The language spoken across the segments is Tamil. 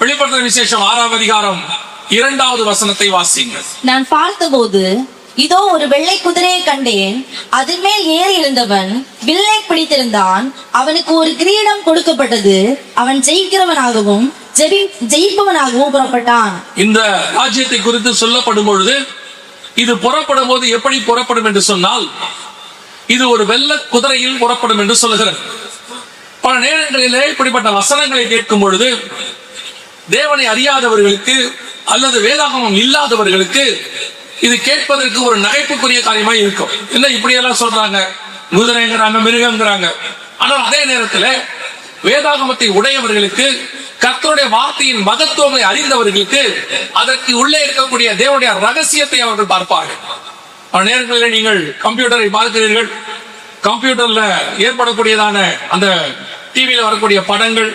வெளிப்படுத்தின விசேஷம் 6ஆம் அதிகாரம் 2வது வசனத்தை வாசிங்கள். நான் பார்த்தபோது இதோ ஒரு வெள்ளை குதிரையை கண்டேன். அதன் மேல் ஏறி இருந்தவன் வில்லை பிடித்திருந்தான். அவனுக்கு ஒரு கிரீடம் கொடுக்கப்பட்டது. அவன் ஜெயிக்கிறவனாகவும் ஜெயிப்பவனாகவும் புறப்பட்டான். இந்த ராஜ்யத்தை குறித்து சொல்லப்படும் பொழுது இது புறப்படும் போது எப்படி புறப்படும் என்று சொன்னால், இது ஒரு வெள்ளை குதிரையில் புறப்படும் என்று சொல்லுகிறது. பல நேரங்களிலே இப்படிப்பட்ட வசனங்களை கேட்கும் பொழுது தேவனை அறியாதவர்களுக்கு அல்லது வேதாகமம் இல்லாதவர்களுக்கு இது கேட்பதற்கு ஒரு நகைப்புக்குரிய காரியமாய் இருக்கும். என்ன இப்படியெல்லாம் சொல்றாங்க, குதிரைங்கிறாங்க, மிருகங்கிறாங்க. ஆனால் அதே நேரத்தில் வேதாகமத்தை உடையவர்களுக்கு, கர்த்தருடைய வார்த்தையின் மகத்துவங்களை அறிந்தவர்களுக்கு அதற்கு உள்ளே இருக்கக்கூடிய தேவனுடைய ரகசியத்தை அவர்கள் பார்ப்பார்கள். பல நேரங்களில் நீங்கள் கம்ப்யூட்டரை பார்க்கிறீர்கள். கம்ப்யூட்டர்ல ஏற்படக்கூடியதான அந்த டிவியில் வரக்கூடிய படங்கள்,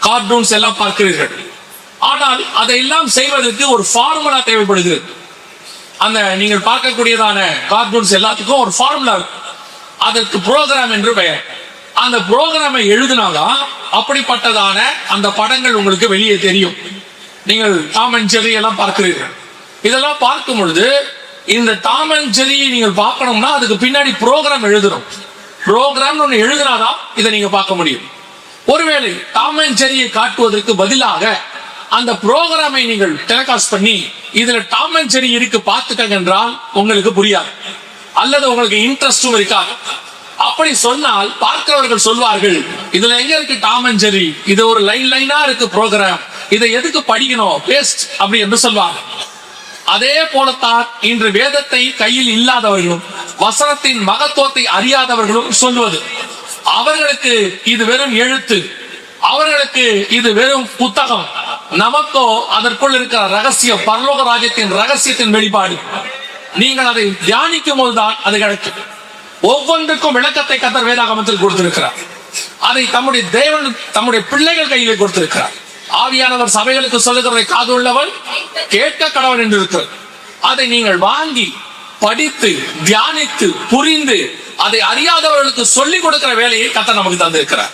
கார்ட்டூன்ஸ் எல்லாம் பார்க்கிறீர்கள். ஆனால் அதையெல்லாம் செய்வதற்கு ஒரு ஃபார்முலா தேவைப்படுகிறது. அந்த நீங்கள் பார்க்கக்கூடியதான கார்ட்டூன்ஸ் எல்லாத்துக்கும் ஒரு ஃபார்முலா, அதற்கு புரோகிராம் என்று பெயர். அந்த புரோகிராமை எழுதினாதான் அப்படிப்பட்டதான அந்த படங்கள் உங்களுக்கு வெளியே தெரியும். நீங்கள் டாம் அண்ட் ஜெர்ரி எல்லாம் பார்க்கிறீர்கள். இதெல்லாம் பார்க்கும் பொழுது இந்த டாம் அண்ட் ஜெர்ரியை நீங்கள் பார்க்கணும்னா அதுக்கு பின்னாடி புரோகிராம் எழுதணும். புரோகிராம் ஒன்று எழுதினாதான் இதை நீங்க பார்க்க முடியும். ஒருவேளை டாம் அண்ட் ஜெர்ரியை காட்டுவதற்கு பதிலாக அந்த புரோகிராமை நீங்கள் டெலிகாஸ்ட் பண்ணி இதுல டாம் அண்ட் ஜெர்ரி இருக்கு பார்த்துட்டங்க என்றால் உங்களுக்கு புரியாது, அல்லது உங்களுக்கு இன்ட்ரெஸ்டும் இருக்காது. அப்படி சொன்னால் பார்க்கிறவர்கள் சொல்வார்கள், இதுல எங்க இருக்கு டாம் அண்ட் ஜெர்ரி, இது ஒரு லைனா இருக்கு ப்ரோக்ராம், இதை எதுக்கு படிக்கணும், வேஸ்ட் அப்படி என்று சொல்வார்கள். அதே போலத்தான் இன்று வேதத்தை கையில் இல்லாதவர்களும் வசனத்தின் மகத்துவத்தை அறியாதவர்களும் சொல்வது. அவர்களுக்கு இது வெறும் எழுத்து, அவர்களுக்கு இது வெறும் புத்தகம். நமக்கோ அதற்குள் இருக்கிற ரகசியம், பரலோக ராஜ்யத்தின் ரகசியத்தின் வெளிப்பாடு. நீங்கள் அதை தியானிக்கும் போதுதான் அது கிடைக்கும். ஒவ்வொன்றுக்கும் விளக்கத்தை கர்த்தர் வேதாகமத்தில் கொடுத்திருக்கிறார். அதை தம்முடைய தேவன் தம்முடைய பிள்ளைகள் கையிலே கொடுத்திருக்கிறார். ஆவியானவர் சபைகளுக்கு சொல்லுகிறதை காது உள்ளவன் கேட்க கடவன் என்று இருக்கிறது. அதை நீங்கள் வாங்கி படித்து தியானித்து புரிந்து அதை அறியாதவர்களுக்கு சொல்லிக் கொடுக்கிற வேலையை கர்த்தர் நமக்கு தந்திருக்கிறார்.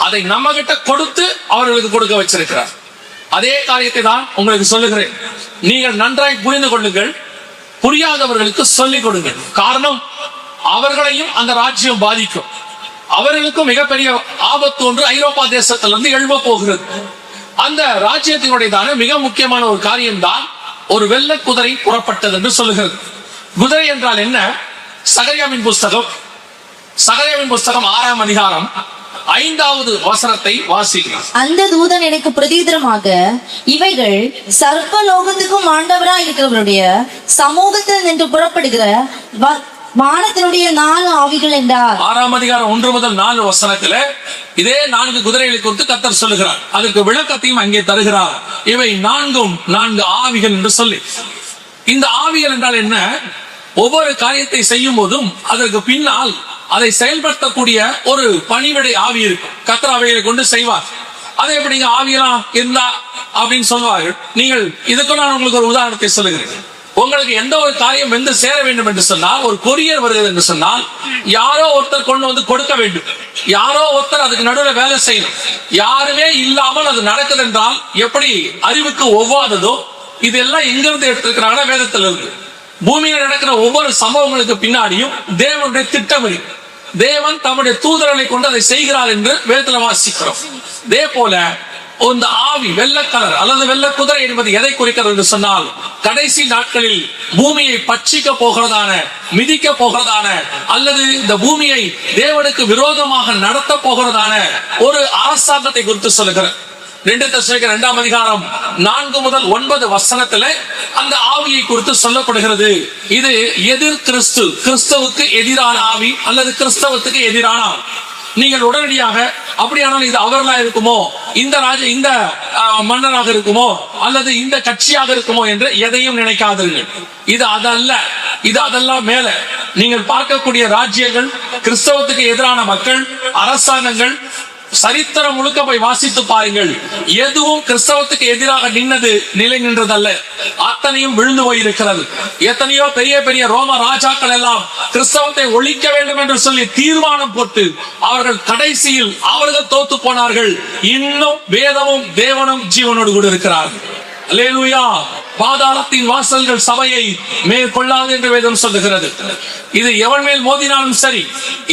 அதை நம்ம கிட்ட கொடுத்து அவர்களுக்கு கொடுக்க வச்சிருக்கிறார். அதே காரியத்தை தான் உங்களுக்கு சொல்லுகிறேன். நீங்கள் நன்றாய் புரிந்து கொள்ளுங்கள், புரியாதவர்களுக்கு சொல்லிக் கொடுங்கள். காரணம், அவர்களையும் அந்த ராஜ்யம் பாதிக்கும். அவர்களுக்கும் மிகப்பெரிய ஆபத்து ஒன்று ஐரோப்பா தேசத்திலிருந்து எழும்ப போகிறது. அந்த ராஜ்யத்தினுடையதான மிக முக்கியமான ஒரு காரியம் தான் ஒரு வெள்ளை குதிரை புறப்பட்டது என்று சொல்லுகிறது. குதிரை என்றால் என்ன? சகரியாவின் புஸ்தகம் 6ஆம் அதிகாரம் 5வது வசனத்தை வாசிக்கிறோம். அந்த தூதன் எனக்கு பிரதியுத்தரமாக, இவைகள் சர்வலோகத்துக்கும் ஆண்டவராய் இருக்கிறவருடைய சமூகத்தில் நின்று புறப்படுகிற வானத்தினுடைய 4 ஆவிகள் என்றார். 6ஆம் அதிகாரம் 1 முதல் 4 வசனத்துல இதே 4 குதிரைகளை குறித்து கர்த்தர் சொல்லுகிறார். அதற்கு விளக்கத்தையும் அங்கே தருகிறார். இவை 4 ஆவிகள் என்று சொல்லி, இந்த ஆவிகள் என்றால் என்ன? ஒவ்வொரு காரியத்தை செய்யும் போதும் அதற்கு பின்னால் அதை செயல்படுத்தக்கூடிய ஒரு பணிவிடை ஆவி இருக்கும். கர்த்தர் அவைகளை கொண்டு செய்வார். அதை எப்படி நீங்க ஆவியெல்லாம் இருந்தா அப்படின்னு சொல்லுவார்கள். நீங்கள் இதுக்கு நான் உங்களுக்கு ஒரு உதாரணத்தை சொல்லுகிறேன். உங்களுக்கு எந்த ஒரு காரியம் வந்து சேர வேண்டும் என்று சொன்னால், ஒரு கொரியர் வருகிறது என்று சொன்னால், யாரோ ஒருத்தர் கொண்டு வந்து கொடுக்க வேண்டும், யாரோ ஒருத்தர் அதுக்கு நடுவில் வேலை செய்யணும். யாருமே இல்லாமல் அது நடக்குது என்றால் எப்படி அறிவுக்கு ஒவ்வாததோ, இதெல்லாம் எங்கிருந்து எடுத்திருக்கிறாங்கன்னா வேதத்தில் இருக்கு. பூமியில் நடக்கிற ஒவ்வொரு சம்பவங்களுக்கு பின்னாடியும் தேவனுடைய திட்டம் இருக்கு. தேவன் தம்முடைய தூதர்களை கொண்டு அதை செய்கிறார் என்று வேதத்தில் வாசிக்கிறோம். இதே போல இந்த ஆவி வெள்ளை கலர் அல்லது வெள்ளை குதிரை என்பது எதை குறிக்கிறது என்று சொன்னால், கடைசி நாட்களில் பூமியை பட்சிக்க போகிறதான, மிதிக்க போகிறதான, அல்லது இந்த பூமியை தேவனுக்கு விரோதமாக நடத்த போகிறதான ஒரு அரசாங்கத்தை குறித்து சொல்லுகிறது. 2 தெசலோனிக்கேயர் 2ஆம் அதிகாரம் 4 முதல் 9 வசனத்துல அந்த ஆவியை குறித்து சொல்லப்படுகிறது. இது எதிர் கிறிஸ்து, கிறிஸ்தவுக்கு எதிரான ஆவி அல்லது கிறிஸ்தவத்துக்கு எதிரான ஆவி. நீங்கள் உடனடியாக அப்படியானால் இது அவர்களா இருக்குமோ, இந்த மன்னராக இருக்குமோ, அல்லது இந்த கட்சியாக இருக்குமோ என்று எதையும் நினைக்காதீர்கள். இது அதல்ல, இது அதெல்லாம் மேல நீங்கள் பார்க்கக்கூடிய ராஜ்யங்கள், கிறிஸ்தவத்துக்கு எதிரான மக்கள், அரசாங்கங்கள், சரித்திரம் முழுக்க போய் வாசித்து பாருங்கள். எதுவும் கிறிஸ்தவத்துக்கு எதிராக நிலை நின்றதல்ல, அத்தனையும் விழுந்து போயிருக்கிறது. எத்தனையோ பெரிய பெரிய ரோம ராஜாக்கள் எல்லாம் கிறிஸ்தவத்தை ஒழிக்க வேண்டும் என்று சொல்லி தீர்மானம் போட்டு அவர்கள் கடைசியில் அவர்கள் தோத்து போனார்கள். இன்னும் வேதமும் தேவனும் ஜீவனோடு கூட இருக்கிறார்கள். அல்லேலூயா. பாதாளத்தின் வாசல்கள் சபையை மேற்கொள்ளாது என்று வேதம் சொல்லுகிறது. இது எவன் மேல் மோதினாலும் சரி,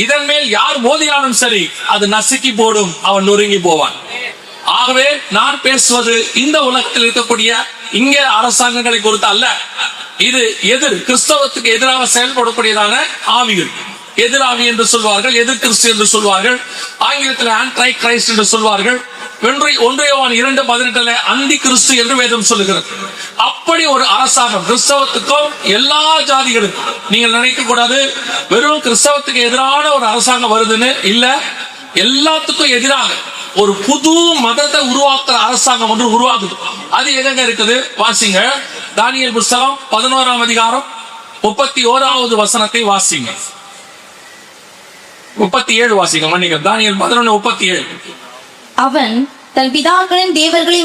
இதன் மேல் யார் மோதினாலும் சரி, அது நசுக்கி போடும், அவன் நொறுங்கி போவான். ஆகவே நான் பேசுவது இந்த உலகத்தில் இருக்கக்கூடிய இங்க அரசாங்கங்களை குறித்து அல்ல. இது கிறிஸ்தவத்துக்கு எதிராக செயல்படக்கூடியதான ஆவிகள். எதிராவி என்று சொல்வார்கள், எதிர் கிறிஸ்து என்று சொல்வார்கள், ஆங்கிலத்தில் ஆன்டி கிரைஸ்ட் என்று சொல்வார்கள். 1 யோவான் 2:18 அந்தி கிறிஸ்து என்று வேதம் சொல்லுகிறது. அப்படி ஒரு அரசாங்கம் கிறிஸ்தவத்துக்கும் எல்லா ஜாதிகளுக்கும், நீங்கள் நினைக்க கூடாது வெறும் கிறிஸ்தவத்துக்கு எதிரான ஒரு அரசாங்கம் வருதுன்னு இல்ல, எல்லாத்துக்கும் எதிராக ஒரு புது மதத்தை உருவாக்குற அரசாங்கம் ஒன்று உருவாகுது. அது எங்க இருக்குது வாசிங்க. தானியேல் புஸ்தகம் 11ஆம் அதிகாரம் 31வது வசனத்தை வாசிங்க. 37 வாசிங்க. மன்னிக்க, தானியேல் 11:37. அவன் தன் பிதாக்களின் தேவர்களை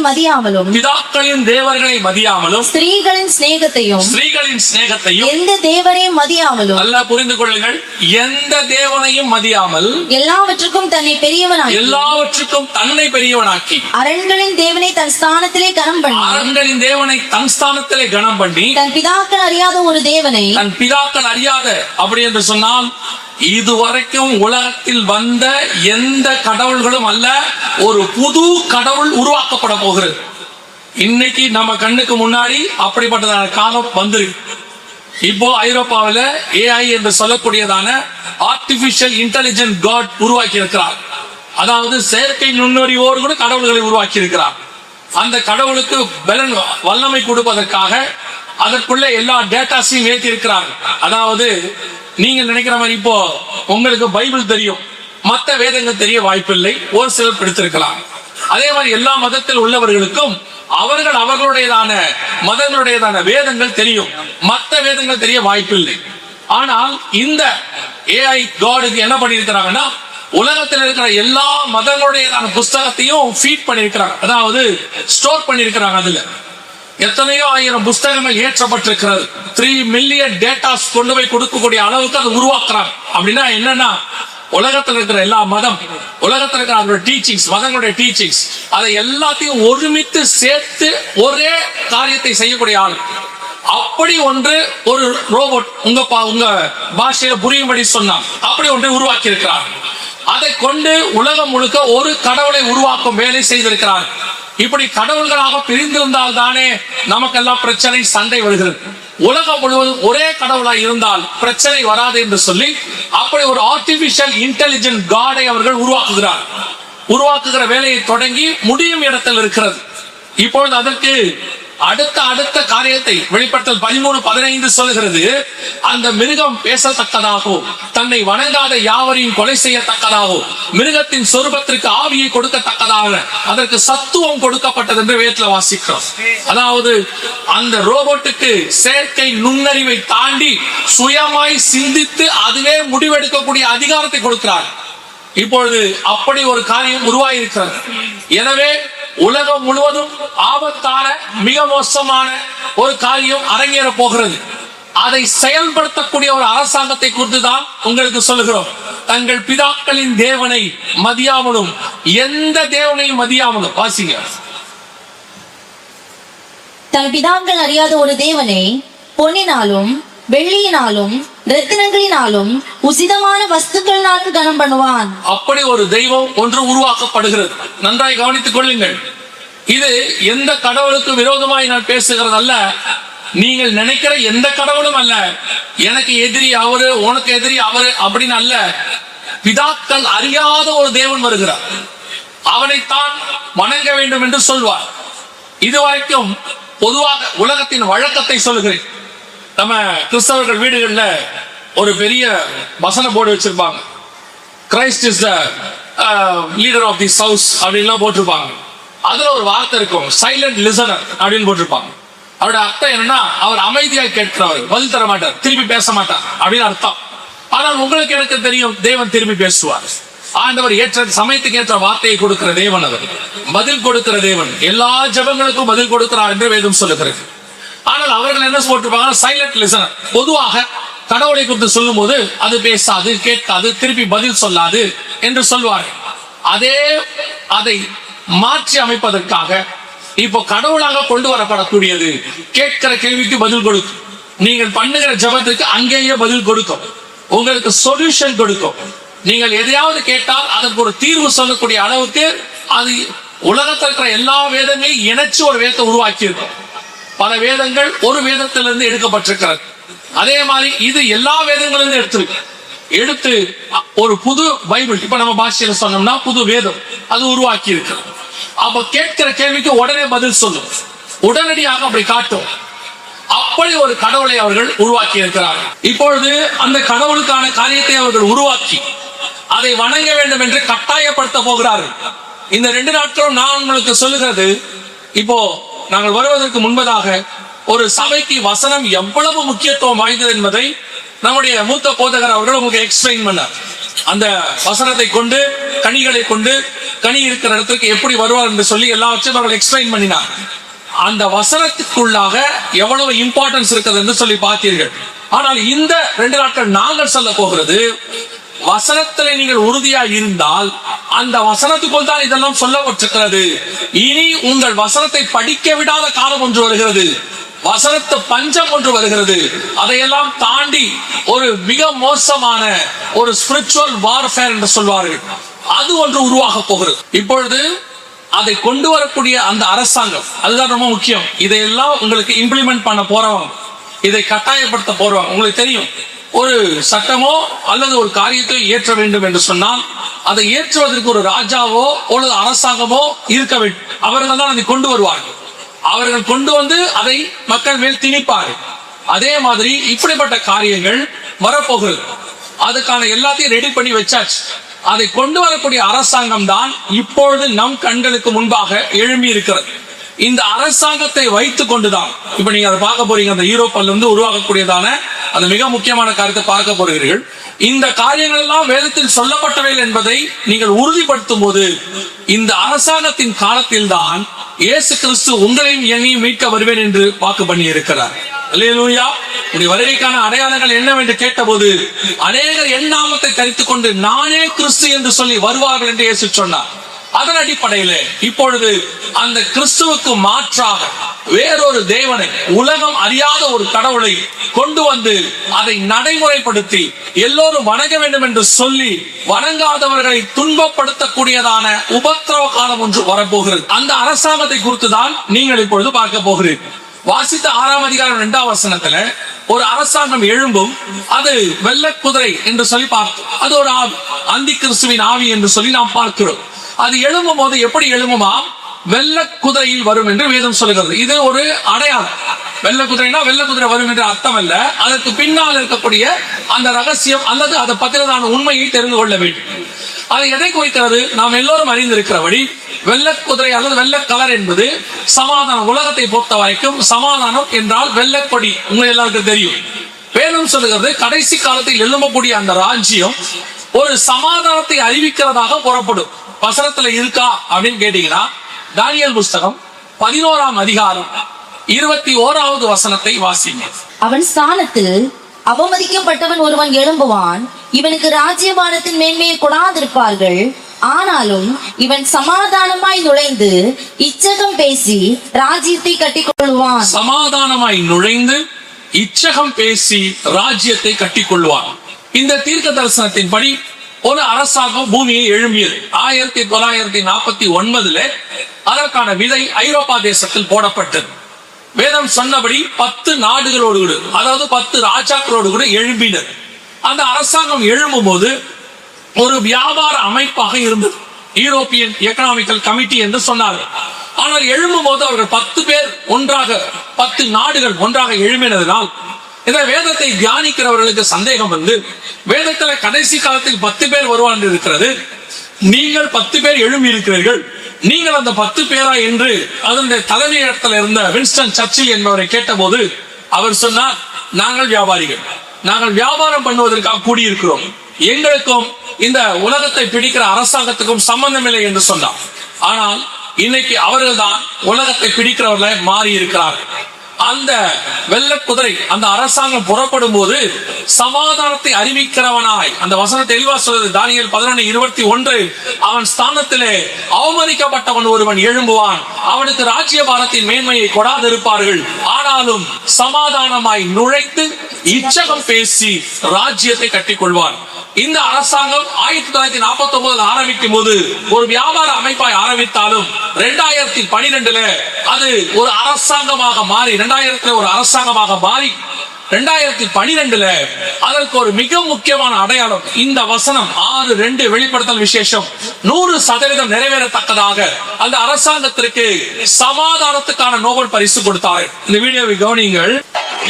மதியாமலும் ஸ்திரீகளின் சிநேகத்தையும் எந்த தேவனையும் மதியாமலும், நல்லா புரிந்து கொள்ளுங்கள், எந்த தேவனையும் மதியாமல் எல்லாவற்றுக்கும் தன்னை பெரியவனாக்கி அரண்களின் தேவனை தன் ஸ்தானத்திலே கனம் பண்ணி தன் பிதாக்கள் அறியாத ஒரு தேவனை, அப்படி என்று சொன்னால் இதுவரைக்கும் உலகத்தில் வந்த எந்த கடவுள்களும் அல்ல, ஒரு புது கடவுள் உருவாக்கப்பட போகிறது. இன்னைக்கு நம்ம கண்ணுக்கு முன்னாடி அப்படிப்பட்டதான காலம் வந்துருக்கு. இப்போ ஐரோப்பாவில் AI என்று சொல்லக்கூடியதான ஆர்டிபிஷியல் இன்டெலிஜென்ட் காட் உருவாக்கி இருக்கிறார். அதாவது செயற்கை நுண்ணறிவோடு கூட கடவுள்களை உருவாக்கி இருக்கிறார். அந்த கடவுளுக்கு வல்லமை கொடுப்பதற்காக அதற்குள்ள எல்லா டேட்டாஸையும் ஏற்றி இருக்கிறார். அதாவது நீங்க நினைக்கிற மாதிரி இப்போ உங்களுக்கு பைபிள் தெரியும், மற்ற வேதங்கள் தெரிய வாய்ப்பில்லை, ஒரு சிலர் பிடித்திருக்கலாம். அதே மாதிரி எல்லா மதத்தில் உள்ளவர்களுக்கும் அவர்களுடையதான மதங்களுடையதான வேதங்கள் தெரியும், மற்ற வேதங்கள் தெரிய வாய்ப்பில்லை. ஆனால் இந்த AI காடுக்கு என்ன பண்ணியிருக்கிறாங்கன்னா, உலகத்தில் இருக்கிற எல்லா மதங்களுடையதான புஸ்தகத்தையும் ஃபீட் பண்ணியிருக்கிறாங்க, அதாவது ஸ்டோர் பண்ணியிருக்கிறாங்க. அதுல எத்தனையோ ஆயிரம் புஸ்தகங்கள் ஏற்றப்பட்டிருக்கிறது. 3 மில்லியன் டேட்டாஸ் கொண்டு போய் கொடுக்கக்கூடிய அளவுக்கு அதை உருவாக்குறாங்க. அப்படின்னா என்னன்னா, உலகத்தில் இருக்கிற எல்லா உலகத்தில் இருக்கிற அதோட டீச்சிங்ஸ், மதங்களுடைய டீச்சிங்ஸ், அதை எல்லாத்தையும் ஒருமித்து சேர்த்து ஒரே காரியத்தை செய்யக்கூடிய ஆள். அப்படி ஒரு ரோபோட் உங்க பாஷையில புரியும்படி சொன்னான், அப்படி ஒன்றை உருவாக்கி இருக்கிறார். அதை கொண்டு உலகம் முழுக்க ஒரு கடவுளை உருவாக்கும் வேலை செய்திருக்கிறார். இப்படி கடவுள்களாக பிரிந்திருந்தால் தானே நமக்கெல்லாம் பிரச்சனை, சண்டை வருகிறது. உலகம் முழுவதும் ஒரே கடவுளாய் இருந்தால் பிரச்சனை வராது என்று சொல்லி அப்படி ஒரு ஆர்டிபிஷியல் இன்டெலிஜென்ட் காடை அவர்கள் உருவாக்குகிற வேலையை தொடங்கி முடியும் இடத்தில் இருக்கிறது. இப்பொழுது அதற்கு அடுத்த காரியத்தை வெளிப்படுத்தல் 13:15 சொல்லுகிறது. அந்த மிருகம் பேசத்தக்கதாகவும் தன்னை வணங்காத யாவரையும் கொலை செய்யத்தக்கதாகவும் மிருகத்தின் சொரூபத்திற்கு ஆவியை கொடுக்கத்தக்கதாக அதற்கு சத்துவம் கொடுக்கப்பட்டது என்று வேதத்தில் வாசிக்கிறோம். அதாவது அந்த ரோபோட்டுக்கு செயற்கை நுண்ணறிவை தாண்டி சுயமாய் சிந்தித்து அதுவே முடிவெடுக்கக்கூடிய அதிகாரத்தை கொடுக்கிறார். இப்பொழுது அப்படி ஒரு காரியம் உருவாயிருக்கிறது. எனவே உலகம் முழுவதும் ஆபத்தான மிக மோசமான ஒரு காரியம் அரங்கேற போகிறது. அதை செயல்படுத்தக்கூடிய ஒரு அரசாங்கத்தை குறித்து தான் உங்களுக்கு சொல்லுகிறோம். தங்கள் பிதாக்களின் தேவனை மதியாமலும் எந்த தேவனையும் மதியாமலும், வாசிங்க. தன் பிதாக்கள் அறியாத ஒரு தேவனை பொன்னினாலும் வெள்ளியினாலும் ரத்தினங்களினாலும் உசிதமான வஸ்துக்களினாலும் கனம் பண்ணுவான். அப்படி ஒரு தெய்வம் ஒன்று உருவாக்கப்படுகிறது. நன்றாய் கவனித்துக் கொள்ளுங்கள். இது எந்த கடவுளுக்கு விரோதமாய் நான் பேசுகிறது அல்ல. நீங்கள் நினைக்கிற எந்த கடவுளும் அல்ல. எனக்கு எதிரி அவரு, உனக்கு எதிரி அவரு அப்படின்னு அல்ல. பிதாக்கள் அறியாத ஒரு தேவன் வருகிறார். அவனைத்தான் வணங்க வேண்டும் என்று சொல்வார். இதுவரைக்கும் பொதுவாக உலகத்தின் வழக்கத்தை சொல்லுகிறேன். நம்ம கிறிஸ்தவர்கள் வீடுகள்ல ஒரு பெரிய வசன போர்டு வச்சிருப்பாங்க. Christ is the leader of this house அப்படின்லாம் போட்டிருப்பாங்க. அதுல ஒரு வார்த்தை இருக்கும், சைலண்ட் லிசனர் அப்படின்னு போட்டிருப்பாங்க. அவரோட அர்த்தம் என்னன்னா, அவர் அமைதியாக கேட்கிறவர், பதில் தர மாட்டார், திருப்பி பேச மாட்டார் அப்படின்னு அர்த்தம். ஆனால் உங்களுக்கு எனக்கு தெரியும், தேவன் திருப்பி பேசுவார். ஆண்டவர் ஏற்ற சமயத்துக்கு ஏற்ற வார்த்தையை கொடுக்கிற தேவன், அவர் பதில் கொடுக்கிற தேவன், எல்லா ஜெபங்களுக்கும் பதில் கொடுக்கிறார் என்று வேதம் சொல்லுகிறது. ஆனால் அவர்கள் என்ன போட்டிருப்பாங்க? Silent listener. பொதுவாக கடவுளை குறித்து சொல்லும் போது அது பேசாது, கேட்காது, திருப்பி பதில் சொல்லாது என்று சொல்வார்கள். அதை மாற்றி அமைப்பதற்காக இப்போ கடவுளாக கொண்டு வரப்படக்கூடியது கேட்கிற கேள்விக்கு பதில் கொடுக்கும். நீங்கள் பண்ணுகிற ஜெபத்துக்கு அங்கேயே பதில் கொடுக்கும், உங்களுக்கு சொல்யூஷன் கொடுக்கும். நீங்கள் எதையாவது கேட்டால் அதற்கு ஒரு தீர்வு சொல்லக்கூடிய அளவுக்கு அது உலகத்தில் இருக்கிற எல்லா வேதங்களையும் இணைச்சு ஒரு வேதத்தை உருவாக்கி இருக்கும். பல வேதங்கள் ஒரு வேதத்திலிருந்து எடுக்கப்பட்டிருக்கிறது. அதே மாதிரி இது எல்லா வேதங்களிலிருந்து எடுத்து ஒரு புது பைபிள், இப்ப நம்ம பாஷையில சொன்னோம்னா புது வேதம் அது உருவாக்கி இருக்கு. அப்ப கேட்கிற கேள்விக்கு உடனே பதில் சொல்லும், உடனடியாக அப்படி காட்டும். அப்படி ஒரு கடவுளை அவர்கள் உருவாக்கி இருக்கிறார்கள். இப்பொழுது அந்த கடவுளுக்கான காரியத்தை அவர்கள் உருவாக்கி அதை வணங்க வேண்டும் என்று கட்டாயப்படுத்த போகிறார்கள். இந்த 2 நாட்களும் நான் உங்களுக்கு சொல்லுகிறது, இப்போ நாங்கள் வருவதற்கு முன்பதாக ஒரு சபைக்கு வசனம் எவ்வளவு முக்கியத்துவம் வாய்ந்தது என்பதை நம்முடைய மூத்த போதகர் அவர்கள் உங்களுக்கு எக்ஸ்பிளைன் பண்ணார். அந்த வசனத்தை கொண்டு, கனிகளை கொண்டு, கனி இருக்கிற இடத்துக்கு எப்படி வருவார் என்று சொல்லி எல்லாவற்றையும் அவர்கள் எக்ஸ்பிளைன் பண்ணினார். அந்த வசனத்துக்குள்ளாக எவ்வளவு இம்பார்ட்டன்ஸ் இருக்கிறது என்று சொல்லி பார்த்தீர்கள். ஆனால் இந்த 2 நாட்கள் நாங்கள் சொல்ல போகிறது, வசனத்தில் நீங்கள் உறுதியாக இருந்தால் அந்த வசனத்துக்குள் தான் இதெல்லாம் சொல்லப்பட்டிருக்கிறது. இனி உங்கள் வசனத்தை படிக்க விடாத காலம் ஒன்று வருகிறது, வசனத்து பஞ்சம் ஒன்று வருகிறது. அதையெல்லாம் தாண்டி ஒரு மிக மோசமான ஒரு ஸ்பிரிச்சுவல் வார்ஃபேர் என்று சொல்வார்கள், அது ஒன்று உருவாக போகிறது. இப்பொழுது அதை கொண்டு வரக்கூடிய அந்த அரசாங்கம், அதுதான் ரொம்ப முக்கியம். இதையெல்லாம் உங்களுக்கு இம்ப்ளிமெண்ட் பண்ண போறவங்க, இதை கட்டாயப்படுத்த போறவங்க, உங்களுக்கு தெரியும், ஒரு சட்டமோ அல்லது ஒரு காரியத்தை ஏற்ற வேண்டும் என்று சொன்னால் அதை ஏற்றுவதற்கு ஒரு ராஜாவோ அல்லது அரசாங்கமோ இருக்க வேண்டும். அவர்கள் தான் அதை கொண்டு வருவார்கள். அவர்கள் கொண்டு வந்து அதை மக்கள் மேல் திணிப்பார்கள். அதே மாதிரி இப்படிப்பட்ட காரியங்கள் வரப்போகிறது. அதுக்கான எல்லாத்தையும் ரெடி பண்ணி வச்சாச்சு. அதை கொண்டு வரக்கூடிய அரசாங்கம் தான் இப்பொழுது நம் கண்களுக்கு முன்பாக எழும்பி இருக்கிறது. இந்த அரசாங்கத்தை வைத்துக் கொண்டுதான் இப்ப நீங்க அதை பார்க்க போறீங்க. அந்த யூரோப்பில் இருந்து உருவாகக்கூடியதான அந்த மிக முக்கியமான காரியத்தை பார்க்க போகிறீர்கள். இந்த காரியங்கள் எல்லாம் வேதத்தில் சொல்லப்பட்டவை என்பதை நீங்கள் உறுதிப்படுத்தும் போது இந்த அரசாங்கத்தின் காலத்தில் தான் இயேசு கிறிஸ்து உங்களையும் என்னையும் மீட்க வருவேன் என்று வாக்கு பண்ணி இருக்கிறார். அல்லேலூயா. உடைய வருகைக்கான அடையாளங்கள் என்னவென்று கேட்டபோது அநேகர் என் நாமத்தை தரித்துக் கொண்டு நானே கிறிஸ்து என்று சொல்லி வருவார்கள் என்று இயேசு சொன்னார். அதன் அடிப்படையில் இப்பொழுது அந்த கிறிஸ்துவுக்கு மாற்றாக வேறொரு தேவனை, உலகம் அறியாத ஒரு கடவுளை கொண்டு வந்து அதை நடைமுறைப்படுத்தி எல்லோரும் வணங்க வேண்டும் என்று சொல்லி வணங்காதவர்களை துன்பப்படுத்தக்கூடியதான உபத்திரவ காலம் ஒன்று வரப்போகிறது. அந்த அரசாங்கத்தை குறித்து தான் நீங்கள் இப்பொழுது பார்க்க போகிறீர்கள். வாசித்த 6ஆம் அதிகாரம் 2ஆம் வசனத்துல ஒரு அரசாங்கம் எழும்பும், அது வெள்ளை குதிரை என்று சொல்லி பார்த்தோம். அது ஒரு ஆவி, அந்தி கிறிஸ்துவின் ஆவி என்று சொல்லி நாம் பார்க்கிறோம். அது எழும்பும் போது எப்படி எழும்புமா? வெள்ளை குதிரையில் வரும் என்று வேதம் சொல்கிறது. இது ஒரு அடையாளம். வெள்ளை குதிரைனா வெள்ளை குதிரை வரும் என்று அர்த்தம் அல்ல, அதற்கு பின்னால் இருக்கக்கூடிய அந்த ரகசியம் அல்லது அதை பற்றின உண்மையை தெரிந்து கொள்ள வேண்டும். அது எதை குறிக்கிறது? நாம் எல்லோரும் அறிந்திருக்கிறபடி வெள்ளை குதிரை அல்லது வெள்ளை கலர் என்பது சமாதானம். உலகத்தை பொறுத்த வரைக்கும் சமாதானம் என்றால் வெள்ளைப்பொடி, உங்க எல்லாருக்கும் தெரியும். வேதம் சொல்லுகிறது கடைசி காலத்தில் எழும்பக்கூடிய அந்த ராஜ்யம் ஒரு சமாதானத்தை அறிவிக்கிறதாக புறப்படும். வசனத்துல இருக்கா அப்படின்னு கேட்டீங்கன்னா தானியேல் புஸ்தகம் 11ஆம் அதிகாரம் 21வது வசனத்தை வாசிங்க. அவன் ஸ்தானத்தில் அவமதிக்கப்பட்டவன் ஒருவன் எழும்புவான், இவனுக்கு ராஜ்யபாரத்தின் மேன்மையை கொடாதிருப்பார்கள். ஆனாலும் இவன் சமாதானமாய் நுழைந்து இச்சகம் பேசி ராஜ்யத்தை கட்டிக்கொள்வான். சமாதானமாய் நுழைந்து இச்சகம் பேசி ராஜ்யத்தை கட்டிக்கொள்வான். இந்த தீர்க்க தரிசனத்தின்படி ஒரு அரசாங்கம் பூமியை எழும்பியது 1949. அதற்கான விதை ஐரோப்பா தேசத்தில் போடப்பட்டது. வேதம் சொன்னபடி 10 நாடுகளோடு கூட, அதாவது 10 ராஜாக்களோடு கூட எழும்பினர். அந்த அரசாங்கம் எழும்பும் போது ஒரு வியாபார அமைப்பாக இருந்தது, யூரோப்பியன் எக்கனாமிக்கல் கமிட்டி என்று சொன்னார்கள். ஆனால் எழும்பும் போது அவர்கள் 10 பேர் ஒன்றாக, 10 நாடுகள் ஒன்றாக எழும்பினதனால் இந்த வேதத்தை தியானிக்கிறவர்களுக்கு சந்தேகம் வந்து, வேதத்துல கடைசி காலத்தில் 10 பேர் வருவான் இருக்கிறது, நீங்கள் 10 பேர் எழும்பி இருக்கிறீர்கள், நீங்கள் அந்த 10 பேரா என்று அதனுடைய தலைமை இடத்துல இருந்த வின்ஸ்டன் சர்ச்சில் என்பவரை கேட்டபோது அவர் சொன்னார், நாங்கள் வியாபாரிகள், நாங்கள் வியாபாரம் பண்ணுவதற்காக கூடியிருக்கிறோம், எங்களுக்கும் இந்த உலகத்தை பிடிக்கிற அரசாங்கத்துக்கும் சம்பந்தம் இல்லை என்று சொன்னார். ஆனால் இன்னைக்கு அவர்கள் தான் உலகத்தை பிடிக்கிறவர்களை மாறி இருக்கிறார்கள். அந்த வெள்ள குதிரை அந்த அரசாங்கம் புறப்படும் போது சமாதானத்தை அறிவிக்கிறவனாய், அந்த வசனம் தெளிவா சொல்றது தானியேல் 11:21, அவன் ஸ்தானத்திலே அவமதிக்கப்பட்டவன் ஒருவன் எழும்புவான், அவனுக்கு ராஜ்யபாரத்தின் மேன்மையை கொடாதிருப்பார்கள், ஆனாலும் சமாதானமாய் நுழைத்து இச்சகம் பேசி ராஜ்யத்தை கட்டிக்கொள்வான். இந்த அரசாங்கம் 1949 ஆரம்பிக்கும் போது ஒரு வியாபார அமைப்பாய் ஆரம்பித்தாலும் 2012 அது ஒரு அரசாங்கமாக மாறி 2012 அதற்கு ஒரு மிக முக்கியமான அடையாளம் இந்த வசனம் 6:2 வெளிப்படுத்தல் விசேஷம் 100% நிறைவேறத்தக்கதாக அந்த அரசாங்கத்திற்கு சமாதானத்துக்கான நோபல் பரிசு கொடுத்தார். இந்த வீடியோவை கவனியுங்கள்.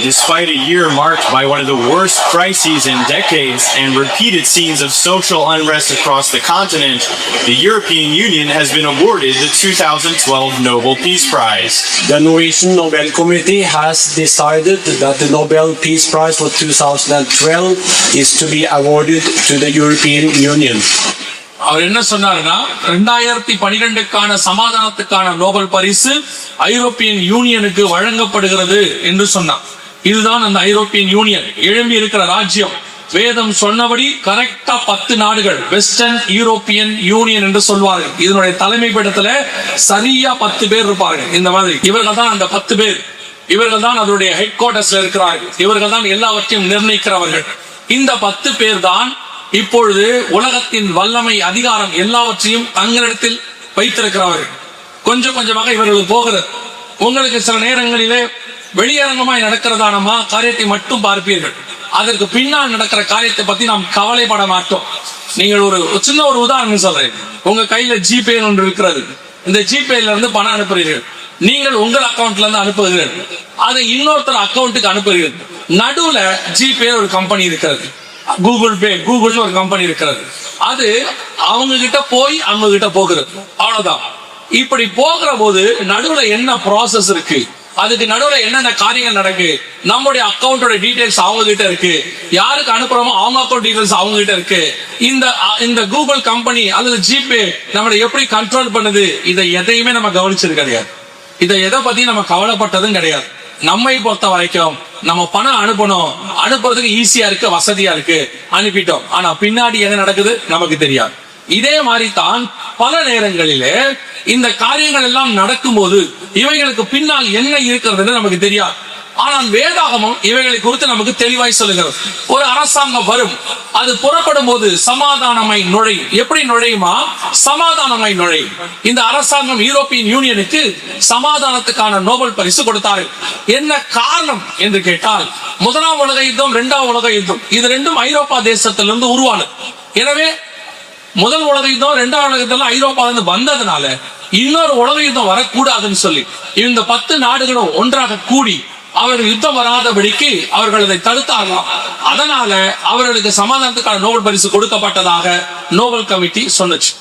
Despite a year marked by one of the worst crises in decades and repeated scenes of social unrest across the continent, the European Union has been awarded the 2012 Nobel Peace Prize. The Norwegian Nobel Committee has decided that the Nobel Peace Prize for 2012 is to be awarded to the European Union. அவர் என்ன சொன்னாருன்னா 2012க்கான சமாதானத்துக்கான நோபல் பரிசு ஐரோப்பியன் யூனியனுக்கு வழங்கப்படுகிறது என்று சொன்னார். இதுதான் அந்த ஐரோப்பியன் யூனியன் எழும்பி இருக்கிற ராஜ்யம். வேதம் சொன்னபடி கரெக்டா 10 நாடுகள் வெஸ்டர்ன் யூரோப்பியன் யூனியன் என்று சொல்வார்கள். இதனுடைய தலைமைப்பிடத்துல சரியா 10 பேர் இருப்பார்கள். இந்த மாதிரி இவர்கள் தான் அந்த 10 பேர். இவர்கள் தான் அதனுடைய ஹெட் குவார்டர்ஸ்ல இருக்கிறார்கள். இவர்கள் தான் எல்லாவற்றையும் நிர்ணயிக்கிறவர்கள். இந்த 10 பேர் தான் இப்பொழுது உலகத்தின் வல்லமை அதிகாரம் எல்லாவற்றையும் தங்களிடத்தில் வைத்திருக்கிறவர்கள். கொஞ்சம் கொஞ்சமாக இவர்களுக்கு போகிறது. உங்களுக்கு சில நேரங்களிலே வெளியரங்கமாய் நடக்கிறதான காரியத்தை மட்டும் பார்ப்பீர்கள். அதற்கு பின்னால் நடக்கிற காரியத்தை பத்தி நாம் கவலைப்பட மாட்டோம். நீங்கள் ஒரு சின்ன ஒரு உதாரணம் சொல்றேன். உங்க கையில ஜிபே ஒன்று இருக்கிறது. இந்த ஜிபேல இருந்து பணம் அனுப்புறீர்கள். நீங்கள் உங்கள் அக்கௌண்ட்ல இருந்து அனுப்புகிறீர்கள். அதை இன்னொருத்தர் அக்கௌண்ட்டுக்கு அனுப்புகிறீர்கள். நடுவுல ஜிபே ஒரு கம்பெனி இருக்கிறது. கூகுள் பே கூகுள் ஒரு கம்பெனி இருக்கிறது. அது அவங்க கிட்ட போய் அவங்க கிட்ட போகிறது. அவ்வளவுதான். இப்படி போகிற போது நடுவுல என்ன ப்ராசஸ் இருக்கு, அதுக்கு நடுவுல என்னென்ன காரியங்கள் நடக்கு, நம்முடைய அக்கௌண்டோட டீடைல்ஸ் அவங்க கிட்ட இருக்கு, யாருக்கு அனுப்புறோமோ அவங்க அக்கௌண்ட் டீடைல்ஸ் அவங்க கிட்ட இருக்கு. இந்த கூகுள் கம்பெனி அல்லது ஜிபே நம்மளை எப்படி கண்ட்ரோல் பண்ணுது, இதை எதையுமே நம்ம கவனிச்சது கிடையாது. இதை எதை பத்தி நம்ம கவலைப்பட்டதும் கிடையாது. நம்மை பொறுத்த வரைக்கும் நம்ம பணம் அனுப்புறதுக்கு ஈஸியா இருக்கு, வசதியா இருக்கு, அனுப்பிட்டோம். ஆனா பின்னாடி என்ன நடக்குது நமக்கு தெரியாது. இதே மாதிரி தான் பல நேரங்களிலே இந்த காரியங்கள் எல்லாம் நடக்கும்போது இவைகளுக்கு பின்னால் என்ன இருக்கிறது நமக்கு தெரியாது. ஆனால் வேதாகமம் இவைகளை குறித்து நமக்கு தெளிவாய் சொல்லுகிறது. ஒரு அரசாங்கம் வரும், அது புறப்படும் போது சமாதானமாய் நுழையும். எப்படி நுழையுமா? சமாதானமாய் நுழையும். இந்த அரசாங்கம் யூரோப்பியன் யூனியனுக்கு சமாதானத்துக்கான நோபல் பரிசு கொடுத்தார்கள். என்ன காரணம் என்று கேட்டால், முதலாம் உலக யுத்தம், 2ஆம் உலக யுத்தம், இது ரெண்டும் ஐரோப்பா தேசத்திலிருந்து உருவானது. எனவே முதல் உலக யுத்தம், 2ஆம் உலக யுத்தம் ஐரோப்பாவிலிருந்து வந்ததுனால இன்னொரு உலக யுத்தம் வரக்கூடாதுன்னு சொல்லி இந்த 10 நாடுகளும் ஒன்றாக கூடி அவர்கள் யுத்தம் வராதபடிக்கு அவர்கள் அதை தடுத்தார்களாம். அதனால அவர்களுக்கு சமாதானத்துக்கான நோபல் பரிசு கொடுக்கப்பட்டதாக நோபல் கமிட்டி சொன்னுச்சு.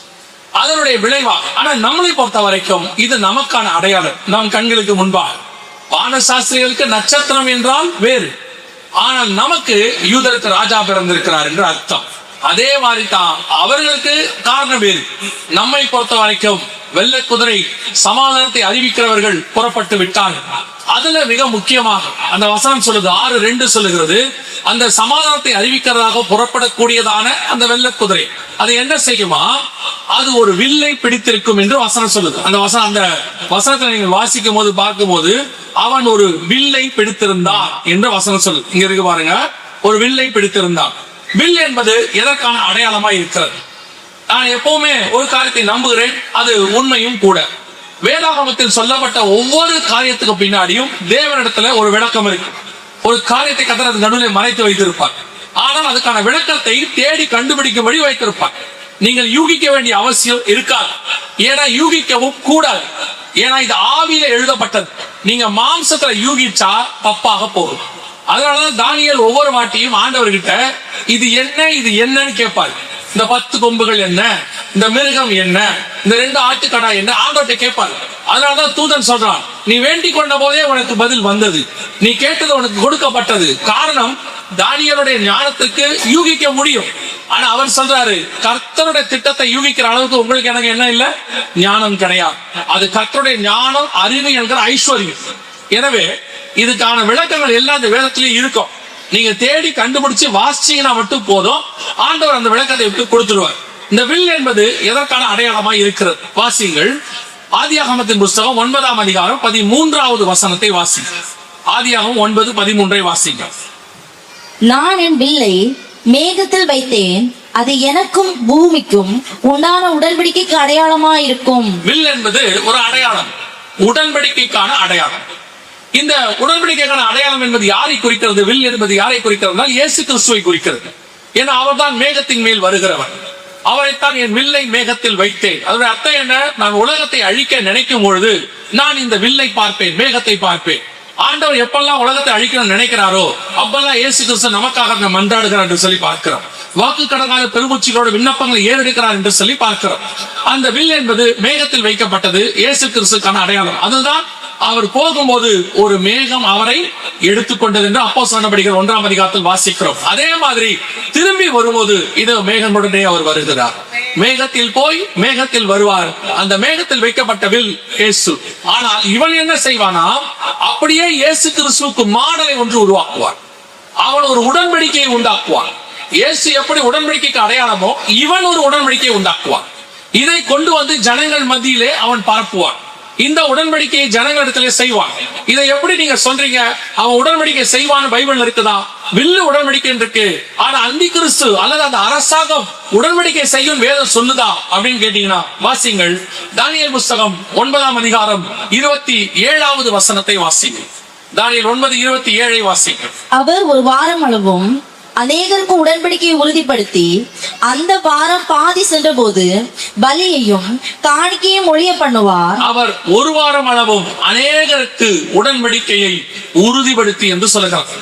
அதனுடைய விளைவா. ஆனா நம்மளை பொறுத்த வரைக்கும் இது நமக்கான அடையாளம். நம் கண்களுக்கு முன்பாக வானசாஸ்திரிகளுக்கு நட்சத்திரம் என்றால் வேறு, ஆனால் நமக்கு யூதருக்கு ராஜா பிறந்திருக்கிறார் என்று அர்த்தம். அதே மாதிரி தான் அவர்களுக்கு காரணம் வேறு. நம்மை பொறுத்த வரைக்கும் வெள்ளை குதிரை சமாதானத்தை அறிவிக்கிறவர்கள் புறப்பட்டு விட்டார்கள். அதுல மிக முக்கியமாக அந்த வசனம் சொல்லுது, 6:2 சொல்லுகிறது, அந்த சமாதானத்தை அறிவிக்கிறதாக புறப்படக்கூடியதான அந்த வெள்ளை குதிரை அது என்ன செய்யுமா? அது ஒரு வில்லை பிடித்திருக்கும் என்று வசனம் சொல்லுது. அந்த வசனத்தை நீங்கள் வாசிக்கும் போது பார்க்கும் போது அவன் ஒரு வில்லை பிடித்திருந்தான் என்று வசனம் சொல்லுது. இங்க இருக்கு பாருங்க, ஒரு வில்லை பிடித்திருந்தான். வில் என்பது எதற்கான அடையாளமா இருக்கிறது? நான் எப்பவுமே ஒரு காரியத்தை நம்புகிறேன், அது உண்மையும் கூட. வேதாகமத்தில் சொல்லப்பட்ட ஒவ்வொரு காரியத்துக்கு பின்னாடியும் தேவனிடத்துல ஒரு விளக்கம் இருக்கு. ஒரு காரியத்தை கர்த்தர் நடுவில் மறைத்து வைத்திருப்பார். ஆனால் அதுக்கான விளக்கத்தை தேடி கண்டுபிடிக்கும்படி வைத்திருப்பார். நீங்கள் யூகிக்க வேண்டிய அவசியம் இருக்காது. ஏன்னா யூகிக்கவும் கூடாது. ஏன்னா இது ஆவியில எழுதப்பட்டது. நீங்க மாம்சத்துல யூகிச்சா தப்பாக போகும். அதனாலதான் தானியேல் ஒவ்வொரு வாட்டியும் ஆண்டவர்கிட்ட இது என்ன இது என்னன்னு கேட்பாரு. இந்த 10 கொம்புகள் என்ன, இந்த மிருகம் என்ன, இந்த 2 ஆட்டுக்கடா என்ன, ஆண்டவர்கிட்ட கேட்பாரு. அதனாலதான் தூதன் சொல்றான், நீ வேண்டிக் கொண்ட போதே உனக்கு பதில் வந்தது, நீ கேட்டது உனக்கு கொடுக்கப்பட்டது. காரணம், தானியேலுடைய ஞானத்துக்கு யூகிக்க முடியும். ஆனா அவர் சொல்றாரு, கர்த்தருடைய திட்டத்தை யூகிக்கிற அளவுக்கு உங்களுக்கு எனக்கு என்ன இல்ல, ஞானம் கிடையாது. அது கர்த்தருடைய ஞானம், அறிவு என்கிற ஐஸ்வர்யம். எனவே இதுக்கான விளக்கங்கள் எல்லாம் இந்த வேதத்திலேயே இருக்கும். நீங்க தேடி கண்டுபிடிச்சு வாசிச்சீங்கன்னா மட்டும் போதும், ஆண்டவர் அந்த விளக்கத்தை விட்டு கொடுத்துருவார். இந்த வில் என்பது எதற்கான அடையாளமா இருக்கிறது? வாசிங்கள். ஆதியாகமத்தின் புஸ்தகம் 9ஆம் அதிகாரம் 13வது வசனத்தை வாசிங்க. ஆதியாகமம் 9:13 வாசிங்க. நான் என் வில்லை மேகத்தில் வைத்தேன், அது எனக்கும் பூமிக்கும் உண்டான உடன்படிக்கைக்கு அடையாளமா இருக்கும். வில் என்பது ஒரு அடையாளம், உடன்படிக்கைக்கான அடையாளம். இந்த உடன்படிக்கைக்கான அடையாளம் என்பது யாரை குறிக்கிறது? வில் என்பது யாரை குறிக்கிறது? இயேசு கிறிஸ்துவை குறிக்கிறது. ஏன்னா அவர் தான் மேகத்தின் மேல் வருகிறவர். அவரைத்தான் என் வில்லை மேகத்தில் வைத்தேன். அதோட அர்த்தம் என்ன? நான் உலகத்தை அழிக்க நினைக்கும் பொழுது நான் இந்த வில்லை பார்ப்பேன், மேகத்தை பார்ப்பேன். ஆண்டவர் எப்பெல்லாம் உலகத்தை அழிக்கணும்னு நினைக்கிறாரோ அப்பெல்லாம் இயேசு கிறிஸ்து நமக்காக மன்றாடுகிறார் என்று சொல்லி பார்க்கிறோம். வாக்கு கடங்காத பெருமூச்சிகளோட விண்ணப்பங்களை ஏறெடுக்கிறார் என்று சொல்லி பார்க்கிறோம். அந்த வில் என்பது மேகத்தில் வைக்கப்பட்டது, இயேசு கிறிஸ்துக்கான அடையாளம். அதுதான் அவர் போகும்போது ஒரு மேகம் அவரை எடுத்துக்கொண்டது என்று அப்போஸ்தலர் நடவடிக்கைகள் 1ஆம் அதிகாரத்தில் வாசிக்கிறோம். அதே மாதிரி திரும்பி வரும்போது இது மேகமுடனே அவர் வருகிறார். மேகத்தில் போய் மேகத்தில் வருவார். அந்த மேகத்தில் வைக்கப்பட்ட வில் இயேசு. ஆனால் இவன் என்ன செய்வானா, அப்படியே இயேசு கிறிஸ்துவுக்கு மாடலை ஒன்று உருவாக்குவார். அவன் ஒரு உடன்படிக்கையை உண்டாக்குவான். இயேசு எப்படி உடன்படிக்கைக்கு அடையாளமோ இவன் ஒரு உடன்படிக்கையை உண்டாக்குவான். இதை கொண்டு வந்து ஜனங்கள் மத்தியிலே அவன் பரப்புவான். இந்த உடன்படிக்கையை ஜனங்களிடத்திலே செய்வான். இதை எப்படி நீங்க சொல்றீங்க, அவன் உடன்படிக்கை செய்வான் பைபிள் இருக்குதா? வில்லு உடன்படிக்கை இருக்கு, ஆனா அந்தி கிறிஸ்து அல்லது அந்த அரசாங்கம் உடன்படிக்கை செய்யும் வேதம் சொல்லுதா அப்படின்னு கேட்டீங்கன்னா வாசிங்கள். தானியேல் புஸ்தகம் 9ஆம் அதிகாரம் 27வது வசனத்தை வாசிங்க. தானியேல் 9:27 வாசிங்க. அவர் ஒரு வாரம் அளவும் அநேகருக்கு உடன்படிக்கையை உறுதிப்படுத்தி அந்த வாரம் பாதி சென்ற போது பலியையும் காணிக்கையும் ஒழிய பண்ணுவார். அவர் ஒரு வாரம் அளவும் அநேகருக்கு உடன்படிக்கையை உறுதிப்படுத்தி என்று சொல்லுகிறார்.